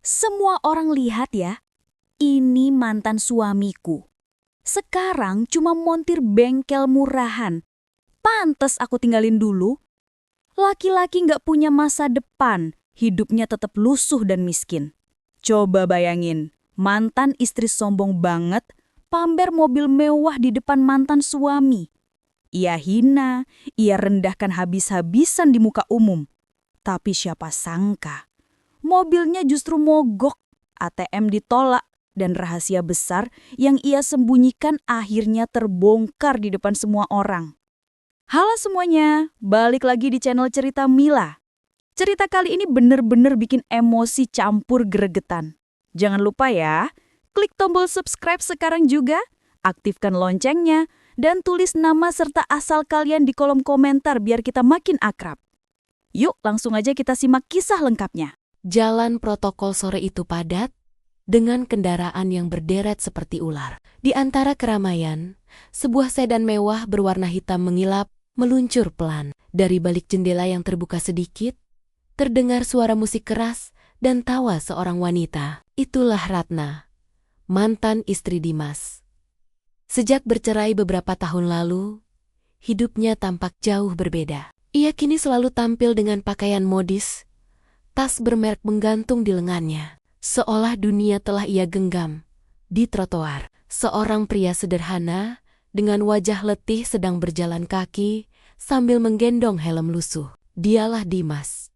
Semua orang lihat ya, ini mantan suamiku. Sekarang cuma montir bengkel murahan. Pantes aku tinggalin dulu. Laki-laki nggak punya masa depan, hidupnya tetap lusuh dan miskin. Coba bayangin, mantan istri sombong banget, pamer mobil mewah di depan mantan suami. Ia hina, ia rendahkan habis-habisan di muka umum. Tapi siapa sangka, mobilnya justru mogok, ATM ditolak, dan rahasia besar yang ia sembunyikan akhirnya terbongkar di depan semua orang. Halo semuanya, balik lagi di channel Cerita Mila. Cerita kali ini bener-bener bikin emosi campur gregetan. Jangan lupa ya, klik tombol subscribe sekarang juga, aktifkan loncengnya, dan tulis nama serta asal kalian di kolom komentar biar kita makin akrab. Yuk langsung aja kita simak kisah lengkapnya. Jalan protokol sore itu padat, dengan kendaraan yang berderet seperti ular. Di antara keramaian, sebuah sedan mewah berwarna hitam mengilap, meluncur pelan. Dari balik jendela yang terbuka sedikit, terdengar suara musik keras dan tawa seorang wanita. Itulah Ratna, mantan istri Dimas. Sejak bercerai beberapa tahun lalu, hidupnya tampak jauh berbeda. Ia kini selalu tampil dengan pakaian modis, tas bermerek menggantung di lengannya, seolah dunia telah ia genggam. Di trotoar, seorang pria sederhana dengan wajah letih sedang berjalan kaki sambil menggendong helm lusuh. Dialah Dimas,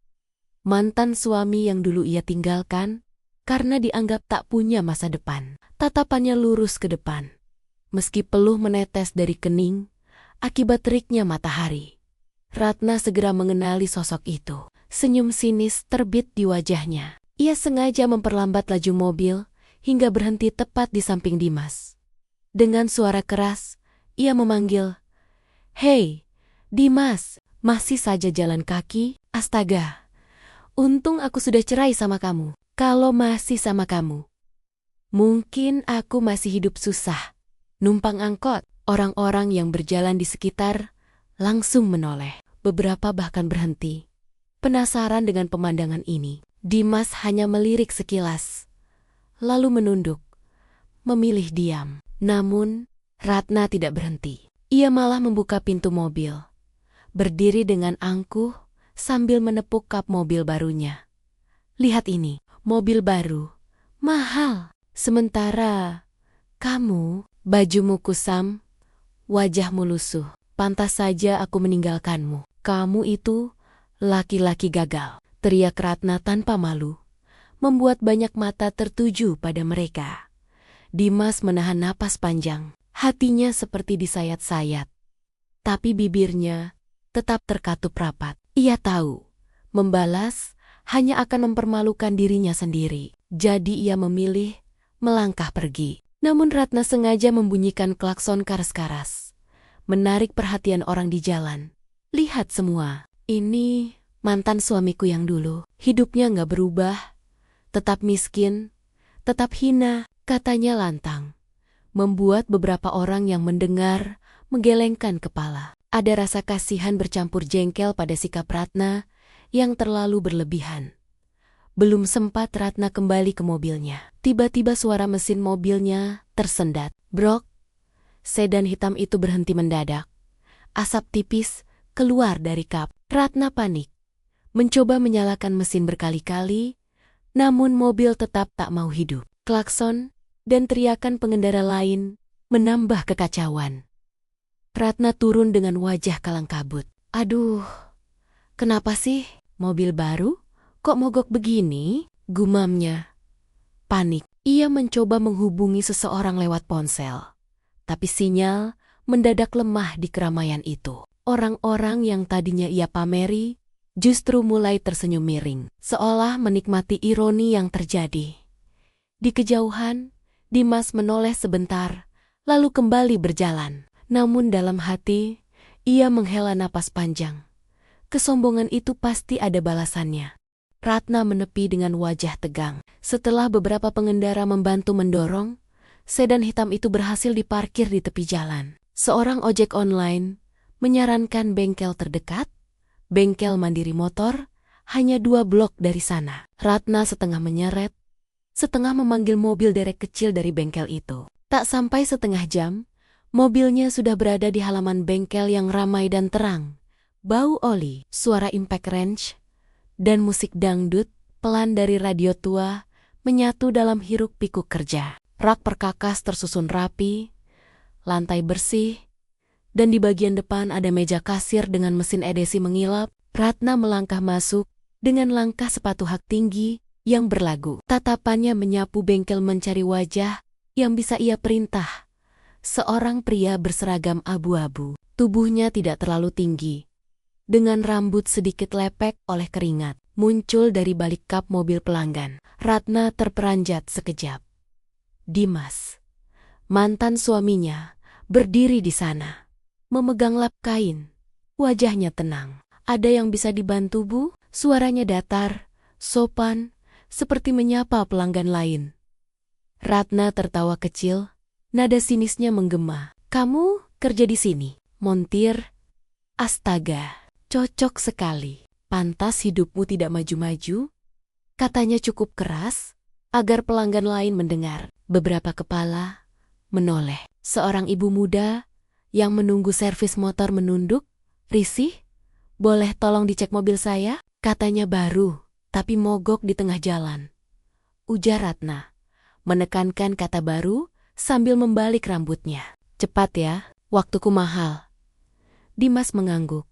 mantan suami yang dulu ia tinggalkan karena dianggap tak punya masa depan. Tatapannya lurus ke depan, meski peluh menetes dari kening akibat teriknya matahari. Ratna segera mengenali sosok itu. Senyum sinis terbit di wajahnya. Ia sengaja memperlambat laju mobil hingga berhenti tepat di samping Dimas. Dengan suara keras, ia memanggil, "Hei, Dimas, masih saja jalan kaki? Astaga, untung aku sudah cerai sama kamu. Kalau masih sama kamu, mungkin aku masih hidup susah. Numpang angkot." Orang-orang yang berjalan di sekitar langsung menoleh. Beberapa bahkan berhenti. Penasaran dengan pemandangan ini, Dimas hanya melirik sekilas, lalu menunduk, memilih diam. Namun, Ratna tidak berhenti. Ia malah membuka pintu mobil, berdiri dengan angkuh sambil menepuk kap mobil barunya. "Lihat ini, mobil baru, mahal. Sementara kamu, bajumu kusam, wajahmu lusuh. Pantas saja aku meninggalkanmu. Kamu itu laki-laki gagal," teriak Ratna tanpa malu, membuat banyak mata tertuju pada mereka. Dimas menahan napas panjang, hatinya seperti disayat-sayat. Tapi bibirnya tetap terkatup rapat. Ia tahu, membalas hanya akan mempermalukan dirinya sendiri. Jadi ia memilih melangkah pergi. Namun Ratna sengaja membunyikan klakson karas-karas, menarik perhatian orang di jalan. "Lihat semua, ini mantan suamiku yang dulu. Hidupnya nggak berubah, tetap miskin, tetap hina," katanya lantang. Membuat beberapa orang yang mendengar menggelengkan kepala. Ada rasa kasihan bercampur jengkel pada sikap Ratna yang terlalu berlebihan. Belum sempat Ratna kembali ke mobilnya, tiba-tiba suara mesin mobilnya tersendat. Brok, sedan hitam itu berhenti mendadak. Asap tipis keluar dari kap. Ratna panik, mencoba menyalakan mesin berkali-kali, namun mobil tetap tak mau hidup. Klakson dan teriakan pengendara lain menambah kekacauan. Ratna turun dengan wajah kalang kabut. "Aduh, kenapa sih? Mobil baru? Kok mogok begini?" gumamnya. Panik, ia mencoba menghubungi seseorang lewat ponsel. Tapi sinyal mendadak lemah di keramaian itu. Orang-orang yang tadinya ia pameri justru mulai tersenyum miring, seolah menikmati ironi yang terjadi. Di kejauhan, Dimas menoleh sebentar, lalu kembali berjalan. Namun dalam hati, ia menghela napas panjang. Kesombongan itu pasti ada balasannya. Ratna menepi dengan wajah tegang. Setelah beberapa pengendara membantu mendorong, sedan hitam itu berhasil diparkir di tepi jalan. Seorang ojek online menyarankan bengkel terdekat, bengkel mandiri motor, hanya 2 blok dari sana. Ratna setengah menyeret, setengah memanggil mobil derek kecil dari bengkel itu. Tak sampai setengah jam, mobilnya sudah berada di halaman bengkel yang ramai dan terang. Bau oli, suara impact wrench, dan musik dangdut pelan dari radio tua menyatu dalam hiruk-pikuk kerja. Rak perkakas tersusun rapi, lantai bersih, dan di bagian depan ada meja kasir dengan mesin edisi mengilap. Ratna melangkah masuk dengan langkah sepatu hak tinggi yang berlagu. Tatapannya menyapu bengkel mencari wajah yang bisa ia perintah. Seorang pria berseragam abu-abu, tubuhnya tidak terlalu tinggi, dengan rambut sedikit lepek oleh keringat, muncul dari balik kap mobil pelanggan. Ratna terperanjat sekejap. Dimas, mantan suaminya, berdiri di sana, memegang lap kain. Wajahnya tenang. Ada yang bisa dibantu, Bu? Suaranya datar, sopan, seperti menyapa pelanggan lain. Ratna tertawa kecil, nada sinisnya menggema. Kamu kerja di sini, montir? Astaga, cocok sekali. Pantas hidupmu tidak maju-maju? Katanya cukup keras, agar pelanggan lain mendengar. Beberapa kepala menoleh. Seorang ibu muda yang menunggu servis motor menunduk, risih. Boleh tolong dicek mobil saya? Katanya baru, tapi mogok di tengah jalan. Ujar Ratna, menekankan kata baru sambil membalik rambutnya. Cepat ya, waktuku mahal. Dimas mengangguk,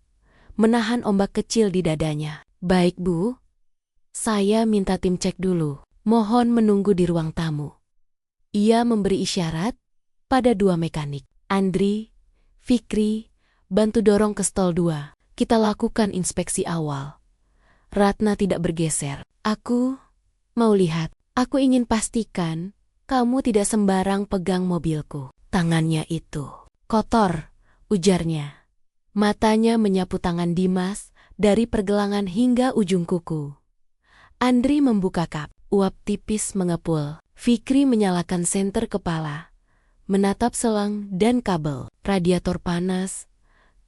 menahan ombak kecil di dadanya. Baik, Bu. Saya minta tim cek dulu. Mohon menunggu di ruang tamu. Ia memberi isyarat pada dua mekanik. Andri, Fikri, bantu dorong ke stol 2. Kita lakukan inspeksi awal. Ratna tidak bergeser. Aku mau lihat. Aku ingin pastikan kamu tidak sembarang pegang mobilku. Tangannya itu kotor, ujarnya. Matanya menyapu tangan Dimas dari pergelangan hingga ujung kuku. Andri membuka kap. Uap tipis mengepul. Fikri menyalakan senter kepala, menatap selang dan kabel. Radiator panas,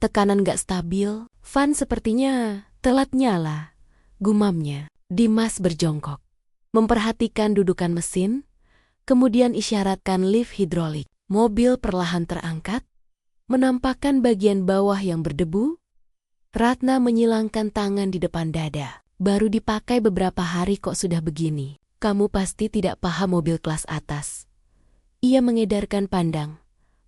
tekanan gak stabil, fan sepertinya telat nyala. Gumamnya. Dimas berjongkok, memperhatikan dudukan mesin, kemudian isyaratkan lift hidrolik. Mobil perlahan terangkat, menampakkan bagian bawah yang berdebu. Ratna menyilangkan tangan di depan dada. Baru dipakai beberapa hari kok sudah begini. Kamu pasti tidak paham mobil kelas atas. Ia mengedarkan pandang,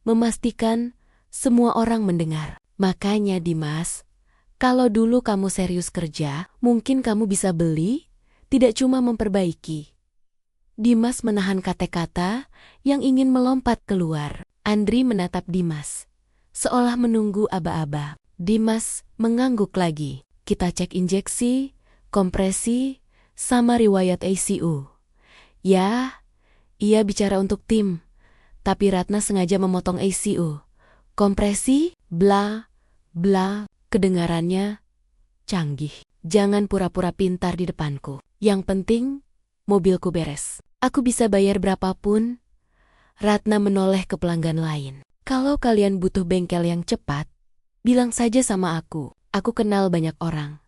memastikan semua orang mendengar. Makanya Dimas, kalau dulu kamu serius kerja, mungkin kamu bisa beli, tidak cuma memperbaiki. Dimas menahan kata-kata yang ingin melompat keluar. Andri menatap Dimas, seolah menunggu aba-aba. Dimas mengangguk lagi. Kita cek injeksi, kompresi, sama riwayat ICU. Ya, ia bicara untuk tim, tapi Ratna sengaja memotong ICU. Kompresi, bla, bla, kedengarannya canggih. Jangan pura-pura pintar di depanku. Yang penting, mobilku beres. Aku bisa bayar berapapun. Ratna menoleh ke pelanggan lain. Kalau kalian butuh bengkel yang cepat, bilang saja sama aku. Aku kenal banyak orang.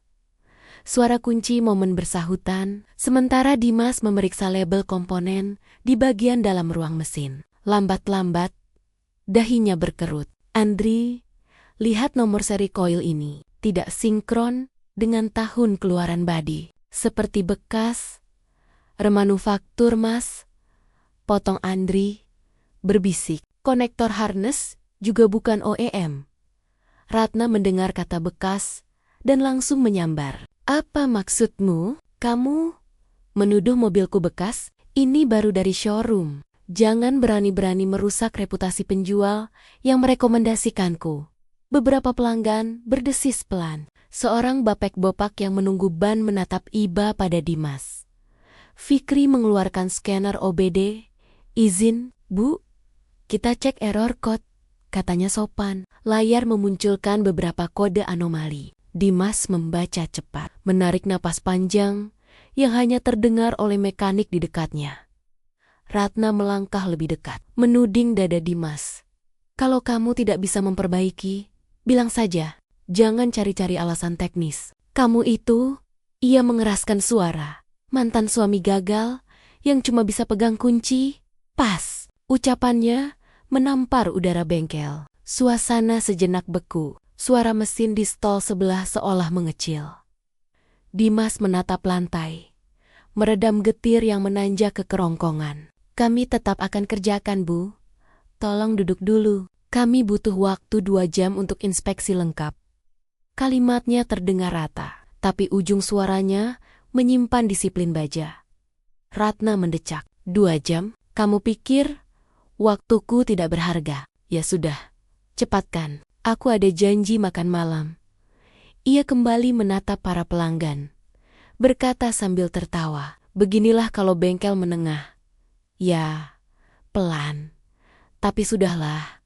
Suara kunci momen bersahutan, sementara Dimas memeriksa label komponen di bagian dalam ruang mesin. Lambat-lambat, dahinya berkerut. Andri, lihat nomor seri koil ini. Tidak sinkron dengan tahun keluaran badi. Seperti bekas, remanufaktur, Mas. Potong Andri, berbisik. Konektor harness juga bukan OEM. Ratna mendengar kata bekas dan langsung menyambar. Apa maksudmu? Kamu menuduh mobilku bekas? Ini baru dari showroom. Jangan berani-berani merusak reputasi penjual yang merekomendasikanku. Beberapa pelanggan berdesis pelan. Seorang bapek-bopak yang menunggu ban menatap iba pada Dimas. Fikri mengeluarkan scanner OBD. Izin, Bu. Kita cek error code, katanya sopan. Layar memunculkan beberapa kode anomali. Dimas membaca cepat, menarik napas panjang yang hanya terdengar oleh mekanik di dekatnya. Ratna melangkah lebih dekat, menuding dada Dimas. Kalau kamu tidak bisa memperbaiki, bilang saja. Jangan cari-cari alasan teknis. Kamu itu, ia mengeraskan suara, mantan suami gagal yang cuma bisa pegang kunci. Pas, ucapannya menampar udara bengkel. Suasana sejenak beku. Suara mesin di stol sebelah seolah mengecil. Dimas menatap lantai, meredam getir yang menanjak ke kerongkongan. Kami tetap akan kerjakan, Bu. Tolong duduk dulu. Kami butuh waktu 2 jam untuk inspeksi lengkap. Kalimatnya terdengar rata, tapi ujung suaranya menyimpan disiplin baja. Ratna mendecak. 2 jam? Kamu pikir waktuku tidak berharga? Ya sudah, cepatkan. Aku ada janji makan malam. Ia kembali menatap para pelanggan, berkata sambil tertawa, beginilah kalau bengkel menengah. Ya, pelan. Tapi sudahlah,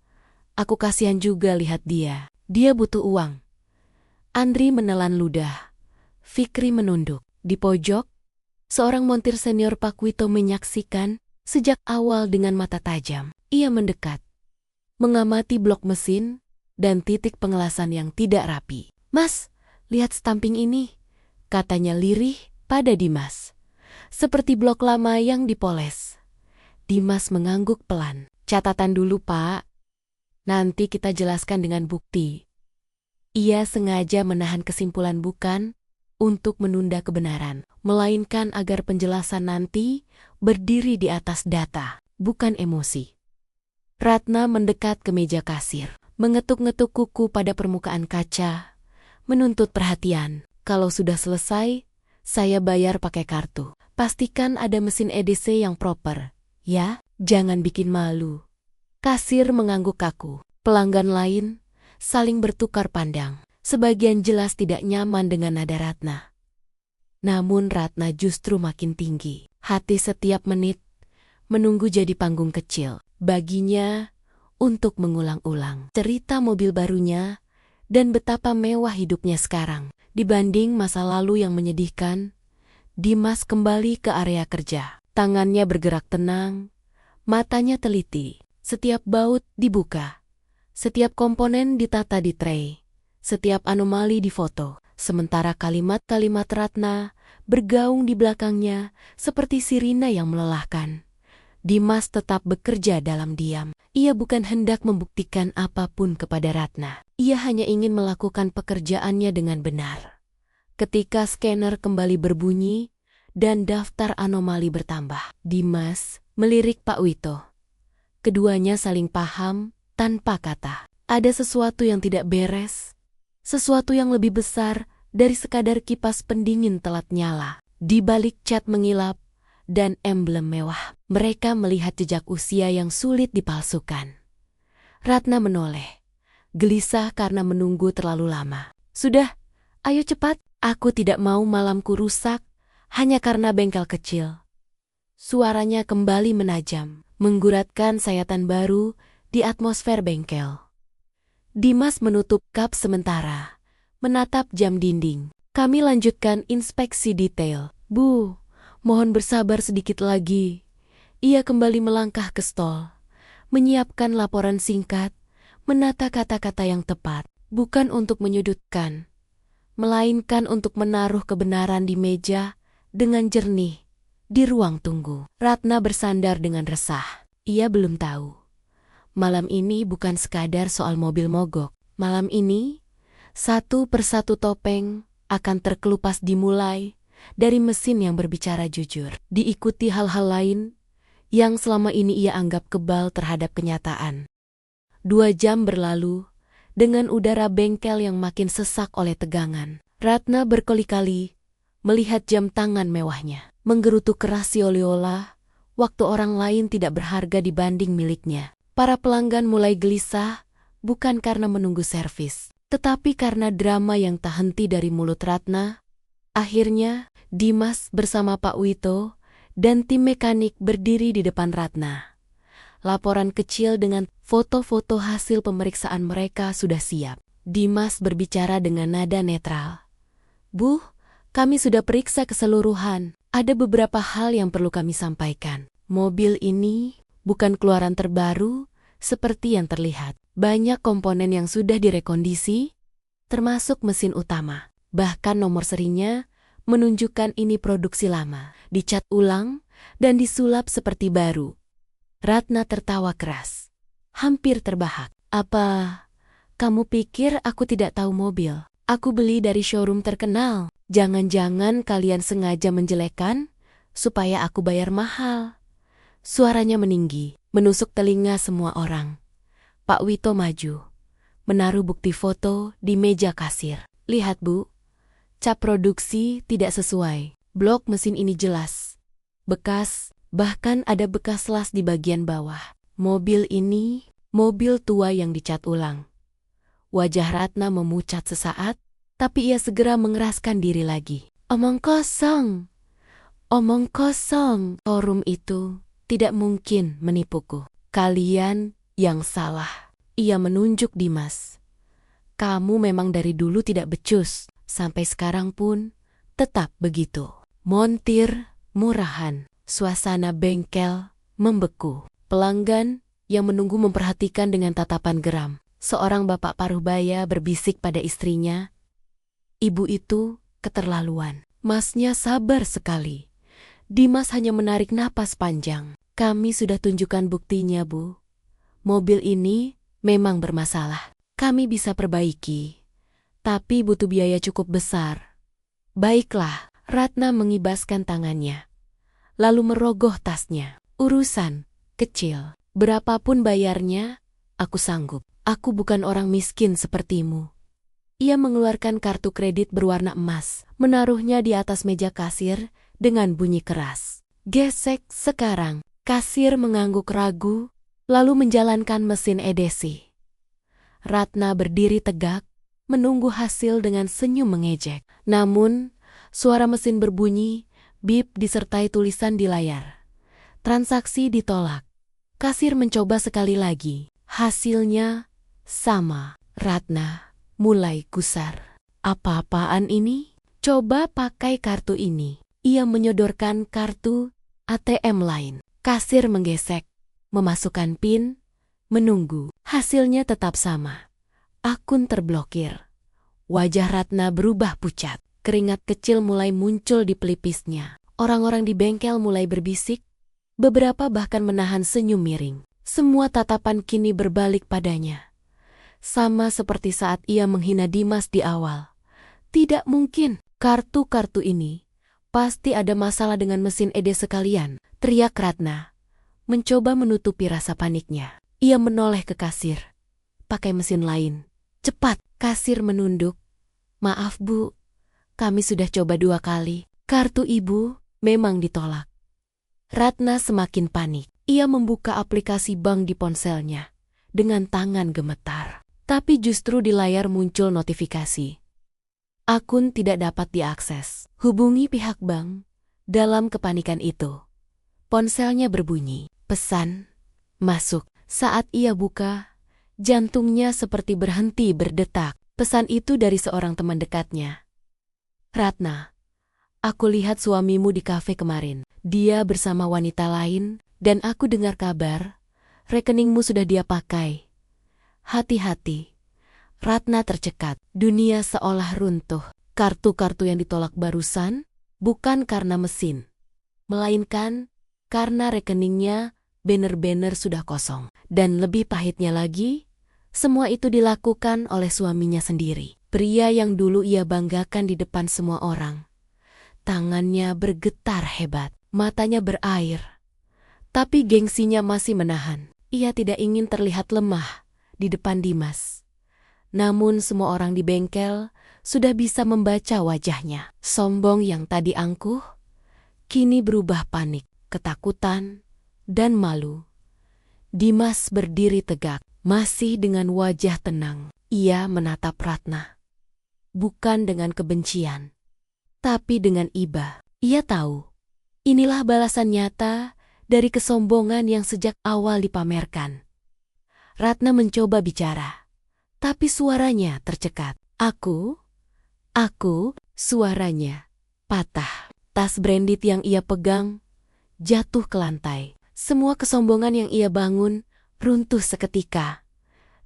aku kasihan juga lihat dia. Dia butuh uang. Andri menelan ludah. Fikri menunduk. Di pojok, seorang montir senior Pak Wito menyaksikan sejak awal dengan mata tajam. Ia mendekat, mengamati blok mesin dan titik pengelasan yang tidak rapi. Mas, lihat stamping ini, katanya lirih pada Dimas. Seperti blok lama yang dipoles. Dimas mengangguk pelan. Catatan dulu, Pak. Nanti kita jelaskan dengan bukti. Ia sengaja menahan kesimpulan bukan untuk menunda kebenaran, melainkan agar penjelasan nanti berdiri di atas data, bukan emosi. Ratna mendekat ke meja kasir, mengetuk-ngetuk kuku pada permukaan kaca, menuntut perhatian. Kalau sudah selesai, saya bayar pakai kartu. Pastikan ada mesin EDC yang proper. Ya, jangan bikin malu. Kasir mengangguk kaku. Pelanggan lain saling bertukar pandang. Sebagian jelas tidak nyaman dengan nada Ratna. Namun Ratna justru makin tinggi. Hati setiap menit menunggu jadi panggung kecil baginya untuk mengulang-ulang cerita mobil barunya dan betapa mewah hidupnya sekarang. Dibanding masa lalu yang menyedihkan, Dimas kembali ke area kerja. Tangannya bergerak tenang, matanya teliti. Setiap baut dibuka, setiap komponen ditata di tray, setiap anomali difoto. Sementara kalimat-kalimat Ratna bergaung di belakangnya seperti sirina yang melelahkan. Dimas tetap bekerja dalam diam. Ia bukan hendak membuktikan apapun kepada Ratna. Ia hanya ingin melakukan pekerjaannya dengan benar. Ketika scanner kembali berbunyi dan daftar anomali bertambah, Dimas melirik Pak Wito. Keduanya saling paham tanpa kata. Ada sesuatu yang tidak beres, sesuatu yang lebih besar dari sekadar kipas pendingin telat nyala. Di balik cat mengilap dan emblem mewah, mereka melihat jejak usia yang sulit dipalsukan. Ratna menoleh, gelisah karena menunggu terlalu lama. Sudah, ayo cepat, aku tidak mau malamku rusak hanya karena bengkel kecil. Suaranya kembali menajam, mengguratkan sayatan baru di atmosfer bengkel. Dimas menutup kap sementara, menatap jam dinding. Kami lanjutkan inspeksi detail. Bu, mohon bersabar sedikit lagi. Ia kembali melangkah ke stol, menyiapkan laporan singkat, menata kata-kata yang tepat, bukan untuk menyudutkan, melainkan untuk menaruh kebenaran di meja dengan jernih di ruang tunggu. Ratna bersandar dengan resah. Ia belum tahu. Malam ini bukan sekadar soal mobil mogok. Malam ini, satu persatu topeng akan terkelupas dimulai dari mesin yang berbicara jujur, diikuti hal-hal lain yang selama ini ia anggap kebal terhadap kenyataan. 2 jam berlalu, dengan udara bengkel yang makin sesak oleh tegangan. Ratna berkali-kali melihat jam tangan mewahnya, menggerutu keras si oliola, waktu orang lain tidak berharga dibanding miliknya. Para pelanggan mulai gelisah, bukan karena menunggu servis, tetapi karena drama yang tak henti dari mulut Ratna. Akhirnya, Dimas bersama Pak Wito dan tim mekanik berdiri di depan Ratna. Laporan kecil dengan foto-foto hasil pemeriksaan mereka sudah siap. Dimas berbicara dengan nada netral. Bu, kami sudah periksa keseluruhan. Ada beberapa hal yang perlu kami sampaikan. Mobil ini bukan keluaran terbaru seperti yang terlihat. Banyak komponen yang sudah direkondisi, termasuk mesin utama. Bahkan nomor serinya menunjukkan ini produksi lama. Dicat ulang dan disulap seperti baru. Ratna tertawa keras, hampir terbahak. Apa, kamu pikir aku tidak tahu mobil? Aku beli dari showroom terkenal. Jangan-jangan kalian sengaja menjelekkan supaya aku bayar mahal. Suaranya meninggi, menusuk telinga semua orang. Pak Wito maju, menaruh bukti foto di meja kasir. Lihat Bu, cap produksi tidak sesuai. Blok mesin ini jelas. Bekas, bahkan ada bekas las di bagian bawah. Mobil ini, mobil tua yang dicat ulang. Wajah Ratna memucat sesaat, tapi ia segera mengeraskan diri lagi. Omong kosong. Omong kosong. Showroom itu tidak mungkin menipuku. Kalian yang salah. Ia menunjuk Dimas. Kamu memang dari dulu tidak becus. Sampai sekarang pun tetap begitu. Montir, murahan. Suasana bengkel membeku. Pelanggan yang menunggu memperhatikan dengan tatapan geram. Seorang bapak paruh baya berbisik pada istrinya, ibu itu keterlaluan. Masnya sabar sekali. Dimas hanya menarik napas panjang. Kami sudah tunjukkan buktinya, Bu. Mobil ini memang bermasalah. Kami bisa perbaiki, tapi butuh biaya cukup besar. Baiklah, Ratna mengibaskan tangannya, lalu merogoh tasnya. Urusan kecil, berapapun bayarnya, aku sanggup. Aku bukan orang miskin sepertimu. Ia mengeluarkan kartu kredit berwarna emas, menaruhnya di atas meja kasir dengan bunyi keras. Gesek sekarang. Kasir mengangguk ragu, lalu menjalankan mesin edesi. Ratna berdiri tegak, menunggu hasil dengan senyum mengejek. Namun, suara mesin berbunyi, bip disertai tulisan di layar. Transaksi ditolak. Kasir mencoba sekali lagi. Hasilnya sama. Ratna mulai gusar. Apa-apaan ini? Coba pakai kartu ini. Ia menyodorkan kartu ATM lain. Kasir menggesek, memasukkan PIN, menunggu. Hasilnya tetap sama. Akun terblokir. Wajah Ratna berubah pucat. Keringat kecil mulai muncul di pelipisnya. Orang-orang di bengkel mulai berbisik. Beberapa bahkan menahan senyum miring. Semua tatapan kini berbalik padanya. Sama seperti saat ia menghina Dimas di awal. Tidak mungkin, kartu-kartu ini pasti ada masalah dengan mesin ED sekalian, teriak Ratna, mencoba menutupi rasa paniknya. Ia menoleh ke kasir. Pakai mesin lain. Cepat, kasir menunduk. Maaf Bu, kami sudah coba 2 kali. Kartu Ibu memang ditolak. Ratna semakin panik. Ia membuka aplikasi bank di ponselnya dengan tangan gemetar. Tapi justru di layar muncul notifikasi. Akun tidak dapat diakses. Hubungi pihak bank. Dalam kepanikan itu, ponselnya berbunyi. Pesan, masuk. Saat ia buka, jantungnya seperti berhenti berdetak. Pesan itu dari seorang teman dekatnya. Ratna, aku lihat suamimu di kafe kemarin. Dia bersama wanita lain dan aku dengar kabar, rekeningmu sudah dia pakai. Hati-hati. Ratna tercekat. Dunia seolah runtuh. Kartu-kartu yang ditolak barusan bukan karena mesin, melainkan karena rekeningnya bener-bener sudah kosong. Dan lebih pahitnya lagi, semua itu dilakukan oleh suaminya sendiri. Pria yang dulu ia banggakan di depan semua orang. Tangannya bergetar hebat, matanya berair. Tapi gengsinya masih menahan. Ia tidak ingin terlihat lemah di depan Dimas. Namun semua orang di bengkel sudah bisa membaca wajahnya. Sombong yang tadi angkuh, kini berubah panik, ketakutan, dan malu. Dimas berdiri tegak, masih dengan wajah tenang. Ia menatap Ratna. Bukan dengan kebencian, tapi dengan iba. Ia tahu, inilah balasan nyata dari kesombongan yang sejak awal dipamerkan. Ratna mencoba bicara, tapi suaranya tercekat. Aku, suaranya patah. Tas branded yang ia pegang jatuh ke lantai. Semua kesombongan yang ia bangun runtuh seketika.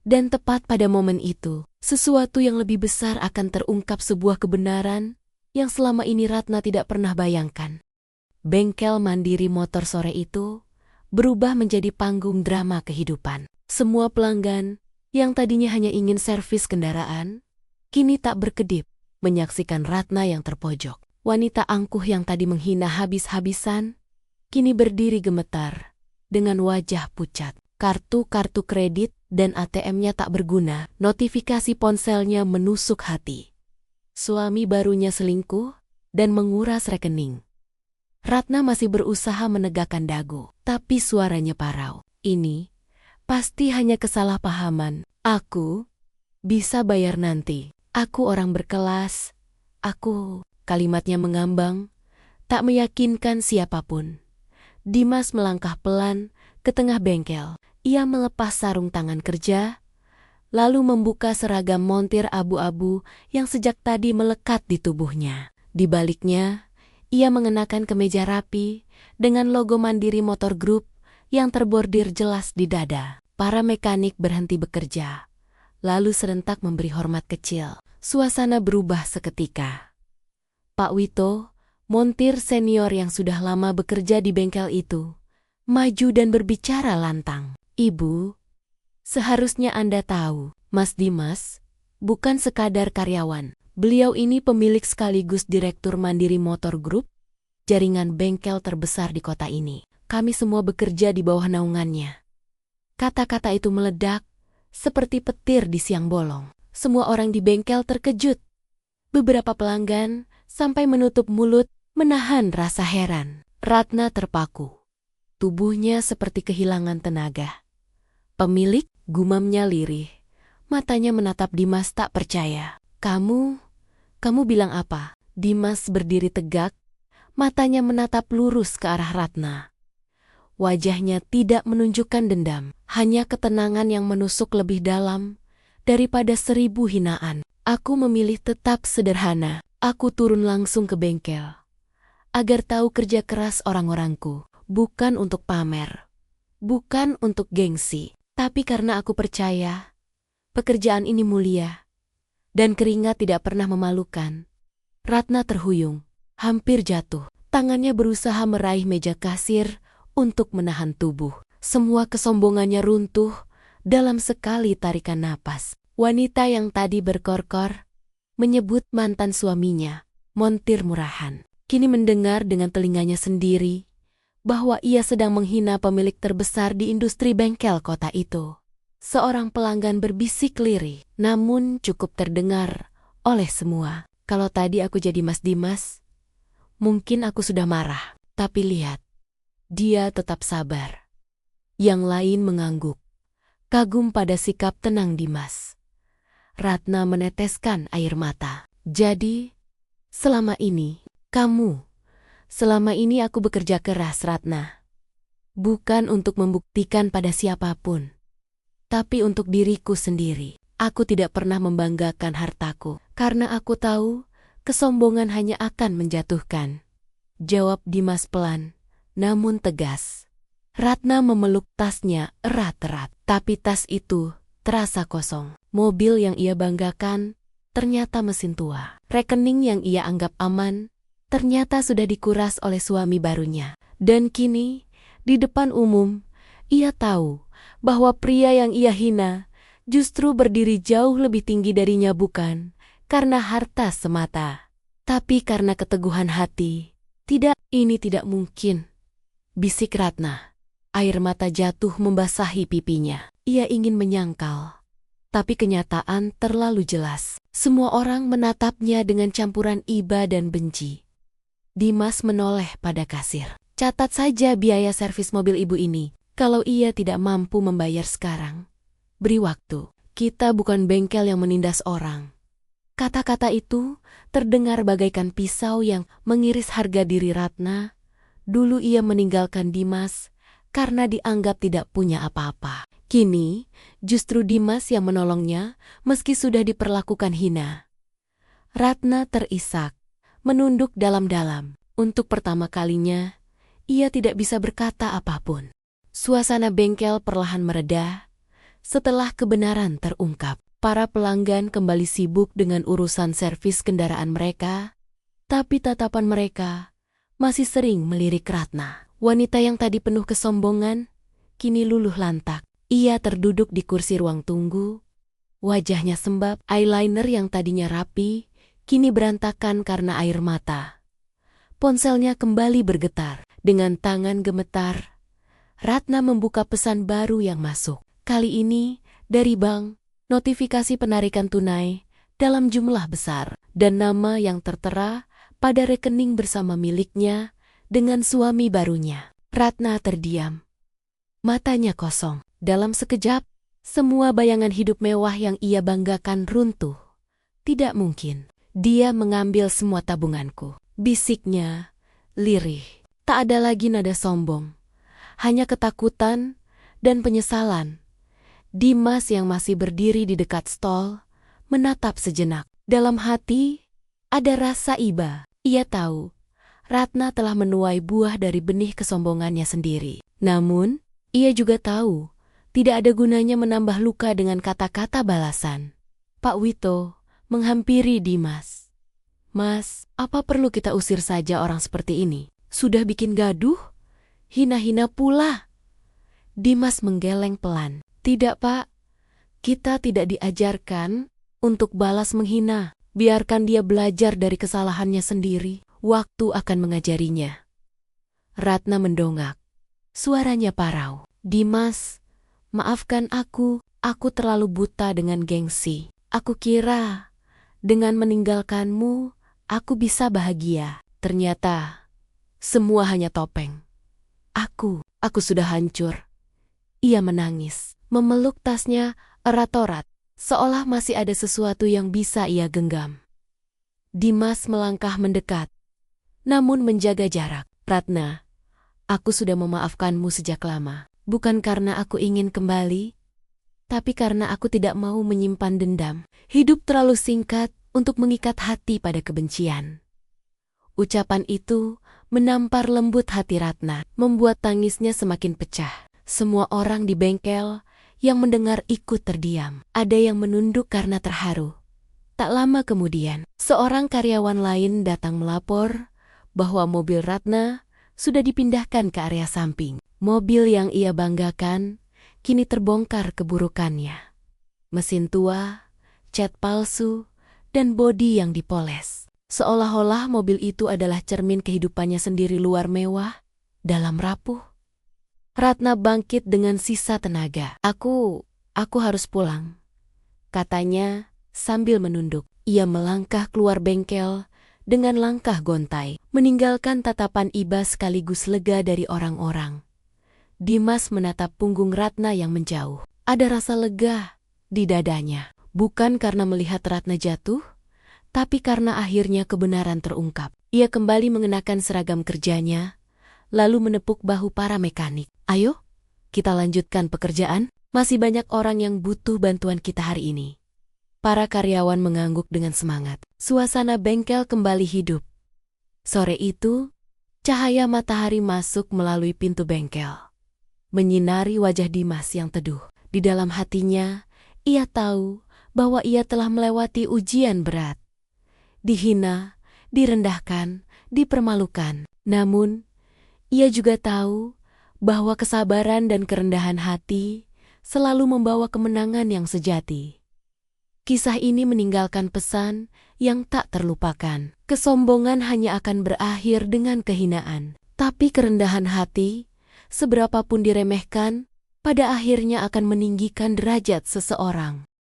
Dan tepat pada momen itu, sesuatu yang lebih besar akan terungkap, sebuah kebenaran yang selama ini Ratna tidak pernah bayangkan. Bengkel mandiri motor sore itu berubah menjadi panggung drama kehidupan. Semua pelanggan yang tadinya hanya ingin servis kendaraan, kini tak berkedip menyaksikan Ratna yang terpojok. Wanita angkuh yang tadi menghina habis-habisan, kini berdiri gemetar dengan wajah pucat. Kartu-kartu kredit dan ATM-nya tak berguna, notifikasi ponselnya menusuk hati. Suami barunya selingkuh dan menguras rekening. Ratna masih berusaha menegakkan dagu, tapi suaranya parau. Ini pasti hanya kesalahpahaman. Aku bisa bayar nanti. Aku orang berkelas. Kalimatnya mengambang, tak meyakinkan siapapun. Dimas melangkah pelan ke tengah bengkel. Ia melepas sarung tangan kerja, lalu membuka seragam montir abu-abu yang sejak tadi melekat di tubuhnya. Di baliknya, ia mengenakan kemeja rapi dengan logo Mandiri Motor Group yang terbordir jelas di dada. Para mekanik berhenti bekerja, lalu serentak memberi hormat kecil. Suasana berubah seketika. Pak Wito, montir senior yang sudah lama bekerja di bengkel itu, maju dan berbicara lantang. Ibu, seharusnya Anda tahu, Mas Dimas bukan sekadar karyawan. Beliau ini pemilik sekaligus direktur Mandiri Motor Group, jaringan bengkel terbesar di kota ini. Kami semua bekerja di bawah naungannya. Kata-kata itu meledak seperti petir di siang bolong. Semua orang di bengkel terkejut. Beberapa pelanggan sampai menutup mulut menahan rasa heran. Ratna terpaku. Tubuhnya seperti kehilangan tenaga. Pemilik, gumamnya lirih. Matanya menatap Dimas tak percaya. Kamu bilang apa? Dimas berdiri tegak, matanya menatap lurus ke arah Ratna. Wajahnya tidak menunjukkan dendam, hanya ketenangan yang menusuk lebih dalam daripada 1000 hinaan. Aku memilih tetap sederhana. Aku turun langsung ke bengkel agar tahu kerja keras orang-orangku, bukan untuk pamer, bukan untuk gengsi. Tapi karena aku percaya, pekerjaan ini mulia, dan keringat tidak pernah memalukan. Ratna terhuyung, hampir jatuh. Tangannya berusaha meraih meja kasir untuk menahan tubuh. Semua kesombongannya runtuh dalam sekali tarikan napas. Wanita yang tadi berkorkor menyebut mantan suaminya, montir murahan, kini mendengar dengan telinganya sendiri bahwa ia sedang menghina pemilik terbesar di industri bengkel kota itu. Seorang pelanggan berbisik lirih, namun cukup terdengar oleh semua. Kalau tadi aku jadi Mas Dimas, mungkin aku sudah marah. Tapi lihat, dia tetap sabar. Yang lain mengangguk, kagum pada sikap tenang Dimas. Ratna meneteskan air mata. Jadi, selama ini aku bekerja keras, Ratna. Bukan untuk membuktikan pada siapapun, tapi untuk diriku sendiri. Aku tidak pernah membanggakan hartaku, karena aku tahu kesombongan hanya akan menjatuhkan. Jawab Dimas pelan, namun tegas. Ratna memeluk tasnya erat-erat, tapi tas itu terasa kosong. Mobil yang ia banggakan ternyata mesin tua. Rekening yang ia anggap aman ternyata sudah dikuras oleh suami barunya. Dan kini, di depan umum, ia tahu bahwa pria yang ia hina justru berdiri jauh lebih tinggi darinya, bukan karena harta semata, tapi karena keteguhan hati. Tidak, ini tidak mungkin, bisik Ratna. Air mata jatuh membasahi pipinya. Ia ingin menyangkal, tapi kenyataan terlalu jelas. Semua orang menatapnya dengan campuran iba dan benci. Dimas menoleh pada kasir. Catat saja biaya servis mobil ibu ini. Kalau ia tidak mampu membayar sekarang, beri waktu. Kita bukan bengkel yang menindas orang. Kata-kata itu terdengar bagaikan pisau yang mengiris harga diri Ratna. Dulu ia meninggalkan Dimas karena dianggap tidak punya apa-apa. Kini, justru Dimas yang menolongnya meski sudah diperlakukan hina. Ratna terisak, menunduk dalam-dalam. Untuk pertama kalinya, ia tidak bisa berkata apapun. Suasana bengkel perlahan mereda. Setelah kebenaran terungkap, para pelanggan kembali sibuk dengan urusan servis kendaraan mereka, tapi tatapan mereka masih sering melirik Ratna. Wanita yang tadi penuh kesombongan, kini luluh lantak. Ia terduduk di kursi ruang tunggu. Wajahnya sembab, eyeliner yang tadinya rapi, kini berantakan karena air mata. Ponselnya kembali bergetar. Dengan tangan gemetar, Ratna membuka pesan baru yang masuk. Kali ini, dari bank, notifikasi penarikan tunai dalam jumlah besar, dan nama yang tertera pada rekening bersama miliknya dengan suami barunya. Ratna terdiam. Matanya kosong. Dalam sekejap, semua bayangan hidup mewah yang ia banggakan runtuh. Tidak mungkin. Dia mengambil semua tabunganku. Bisiknya, lirih. Tak ada lagi nada sombong. Hanya ketakutan dan penyesalan. Dimas yang masih berdiri di dekat stol, menatap sejenak. Dalam hati, ada rasa iba. Ia tahu, Ratna telah menuai buah dari benih kesombongannya sendiri. Namun, ia juga tahu, tidak ada gunanya menambah luka dengan kata-kata balasan. Pak Wito menghampiri Dimas. Mas, apa perlu kita usir saja orang seperti ini? Sudah bikin gaduh? Hina-hina pula. Dimas menggeleng pelan. Tidak, Pak. Kita tidak diajarkan untuk balas menghina. Biarkan dia belajar dari kesalahannya sendiri. Waktu akan mengajarinya. Ratna mendongak. Suaranya parau. Dimas, maafkan aku terlalu buta dengan gengsi. Aku kira, dengan meninggalkanmu, aku bisa bahagia. Ternyata, semua hanya topeng. Aku sudah hancur. Ia menangis, memeluk tasnya erat-erat, seolah masih ada sesuatu yang bisa ia genggam. Dimas melangkah mendekat, namun menjaga jarak. Ratna, aku sudah memaafkanmu sejak lama. Bukan karena aku ingin kembali, tapi karena aku tidak mau menyimpan dendam. Hidup terlalu singkat untuk mengikat hati pada kebencian. Ucapan itu menampar lembut hati Ratna, membuat tangisnya semakin pecah. Semua orang di bengkel yang mendengar ikut terdiam. Ada yang menunduk karena terharu. Tak lama kemudian, seorang karyawan lain datang melapor bahwa mobil Ratna sudah dipindahkan ke area samping. Mobil yang ia banggakan kini terbongkar keburukannya. Mesin tua, cat palsu, dan bodi yang dipoles. Seolah-olah mobil itu adalah cermin kehidupannya sendiri, luar mewah, dalam rapuh. Ratna bangkit dengan sisa tenaga. Aku harus pulang, katanya sambil menunduk. Ia melangkah keluar bengkel dengan langkah gontai, meninggalkan tatapan iba sekaligus lega dari orang-orang. Dimas menatap punggung Ratna yang menjauh. Ada rasa lega di dadanya. Bukan karena melihat Ratna jatuh, tapi karena akhirnya kebenaran terungkap. Ia kembali mengenakan seragam kerjanya, lalu menepuk bahu para mekanik. Ayo, kita lanjutkan pekerjaan. Masih banyak orang yang butuh bantuan kita hari ini. Para karyawan mengangguk dengan semangat. Suasana bengkel kembali hidup. Sore itu, cahaya matahari masuk melalui pintu bengkel, menyinari wajah Dimas yang teduh. Di dalam hatinya, ia tahu bahwa ia telah melewati ujian berat. Dihina, direndahkan, dipermalukan. Namun, ia juga tahu bahwa kesabaran dan kerendahan hati selalu membawa kemenangan yang sejati. Kisah ini meninggalkan pesan yang tak terlupakan. Kesombongan hanya akan berakhir dengan kehinaan. Tapi kerendahan hati, seberapapun diremehkan, pada akhirnya akan meninggikan derajat seseorang.